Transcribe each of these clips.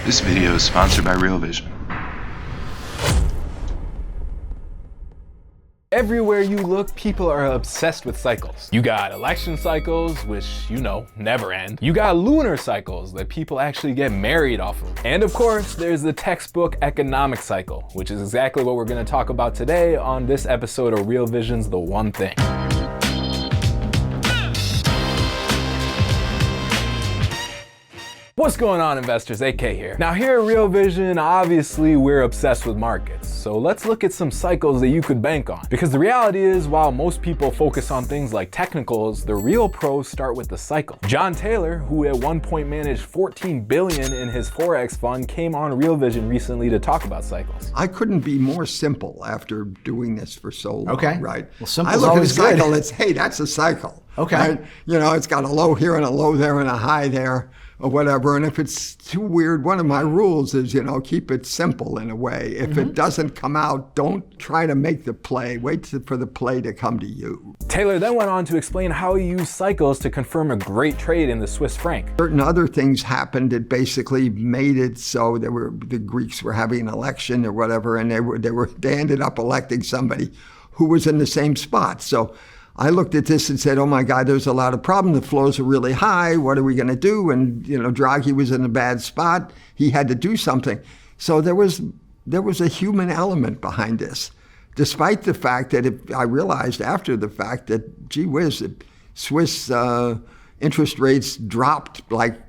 This video is sponsored by Real Vision. Everywhere you look, people are obsessed with cycles. You got election cycles, which, never end. You got lunar cycles that people actually get married off of. And of course, there's the textbook economic cycle, which is exactly what we're gonna talk about today on this episode of Real Vision's The One Thing. What's going on, investors? AK here. Now here at Real Vision, obviously we're obsessed with markets. So let's look at some cycles that you could bank on. Because the reality is, while most people focus on things like technicals, the real pros start with the cycle. John Taylor, who at one point managed $14 billion in his Forex fund, came on Real Vision recently to talk about cycles. I couldn't be more simple after doing this for so long, okay. Right? Well, simple I is look at a always good. cycle, it's, hey, that's a cycle. Okay. Right? It's got a low here and a low there and a high there or whatever. And if it's too weird, one of my rules is, keep it simple in a way. If it doesn't come out, don't try to make the play. Wait for the play to come to you. Taylor then went on to explain how he used cycles to confirm a great trade in the Swiss franc. Certain other things happened that basically made it so the Greeks were having an election or whatever, and they ended up electing somebody who was in the same spot. So I looked at this and said, oh my God, there's a lot of problems. The flows are really high. What are we going to do? And, Draghi was in a bad spot. He had to do something. So there was a human element behind this, despite the fact that I realized after the fact that, gee whiz, Swiss interest rates dropped like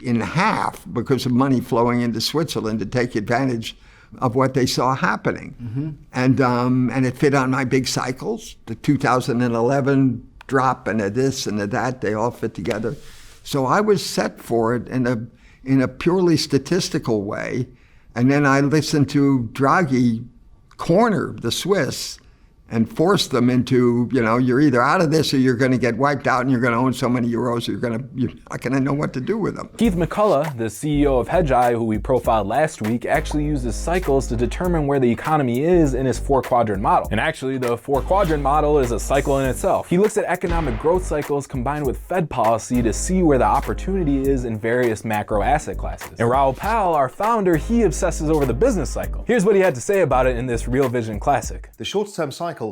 in half because of money flowing into Switzerland to take advantage of what they saw happening. And it fit on my big cycles, the 2011 drop and this and that, they all fit together. So I was set for it in a purely statistical way. And then I listened to Draghi corner the Swiss and force them into, you're either out of this or you're going to get wiped out and you're going to own so many euros you're not going to know what to do with them. Keith McCullough, the CEO of Hedgeye, who we profiled last week, actually uses cycles to determine where the economy is in his 4-quadrant model. And actually, the 4-quadrant model is a cycle in itself. He looks at economic growth cycles combined with Fed policy to see where the opportunity is in various macro asset classes. And Raoul Pal, our founder, he obsesses over the business cycle. Here's what he had to say about it in this Real Vision Classic. The short-term cycle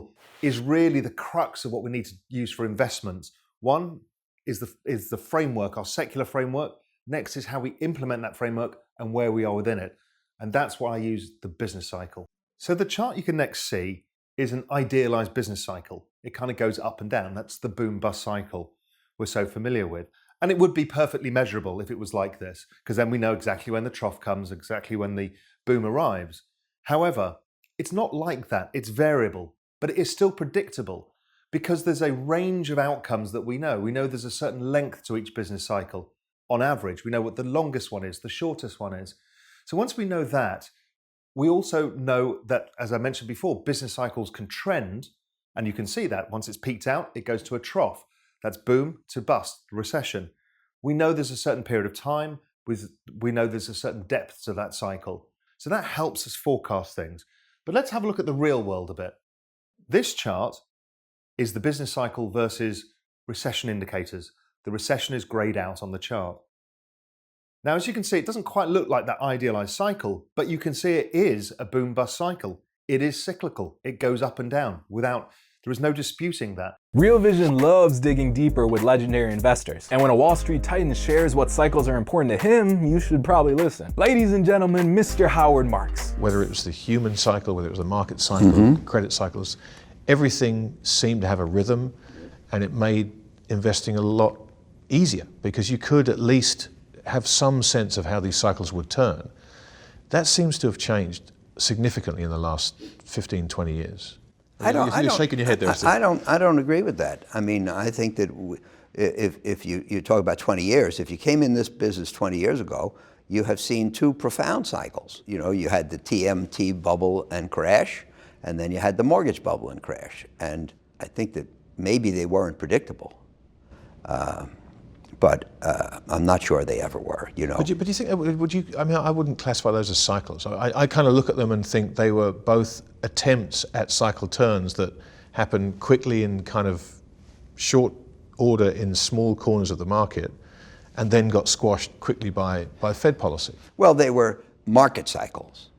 is really the crux of what we need to use for investments. One is the framework, our secular framework. Next is how we implement that framework and where we are within it. And that's why I use the business cycle. So the chart you can next see is an idealized business cycle. It kind of goes up and down. That's the boom-bust cycle we're so familiar with. And it would be perfectly measurable if it was like this, because then we know exactly when the trough comes, exactly when the boom arrives. However, it's not like that. It's variable. But it is still predictable because there's a range of outcomes that we know. We know there's a certain length to each business cycle. On average, we know what the longest one is, the shortest one is. So once we know that, we also know that, as I mentioned before, business cycles can trend, and you can see that. Once it's peaked out, it goes to a trough. That's boom to bust, recession. We know there's a certain period of time, we know there's a certain depth to that cycle. So that helps us forecast things. But let's have a look at the real world a bit. This chart is the business cycle versus recession indicators. The recession is grayed out on the chart. Now, as you can see, it doesn't quite look like that idealized cycle, but you can see it is a boom-bust cycle. It is cyclical. It goes up and down there is no disputing that. Real Vision loves digging deeper with legendary investors. And when a Wall Street Titan shares what cycles are important to him, you should probably listen. Ladies and gentlemen, Mr. Howard Marks. Whether it was the human cycle, whether it was the market cycle, credit cycles, everything seemed to have a rhythm, and it made investing a lot easier because you could at least have some sense of how these cycles would turn. That seems to have changed significantly in the last 15, 20 years. You're shaking your head there. I don't agree with that. I mean, I think that if you talk about 20 years, if you came in this business 20 years ago, you have seen two profound cycles. You had the TMT bubble and crash, and then you had the mortgage bubble and crash. And I think that maybe they weren't predictable. But I'm not sure they ever were, But do you think, I wouldn't classify those as cycles. I kind of look at them and think they were both attempts at cycle turns that happen quickly in kind of short order in small corners of the market. and then got squashed quickly by Fed policy. Well, they were market cycles,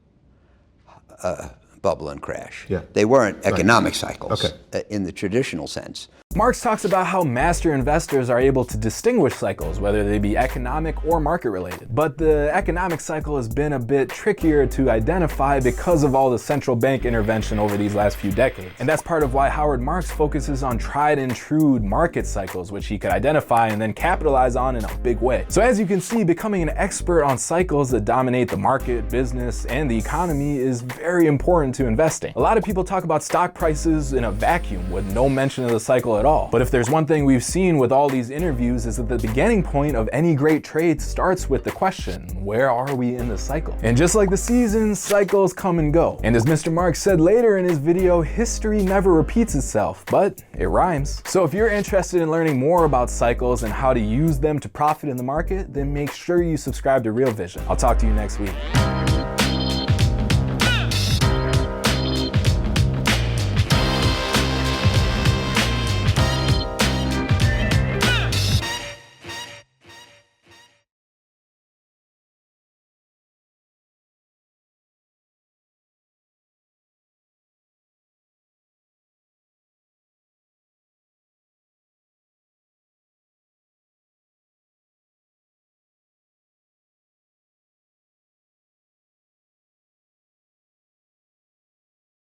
bubble and crash. Yeah. They weren't economic cycles Okay. In the traditional sense. Marx talks about how master investors are able to distinguish cycles, whether they be economic or market related. But the economic cycle has been a bit trickier to identify because of all the central bank intervention over these last few decades. And that's part of why Howard Marks focuses on tried and true market cycles, which he could identify and then capitalize on in a big way. So as you can see, becoming an expert on cycles that dominate the market, business, and the economy is very important to investing. A lot of people talk about stock prices in a vacuum with no mention of the cycle at all. But if there's one thing we've seen with all these interviews is that the beginning point of any great trade starts with the question, where are we in the cycle? And just like the seasons, cycles come and go. And as Mr. Marks said later in his video, history never repeats itself, but it rhymes. So if you're interested in learning more about cycles and how to use them to profit in the market, then make sure you subscribe to Real Vision. I'll talk to you next week.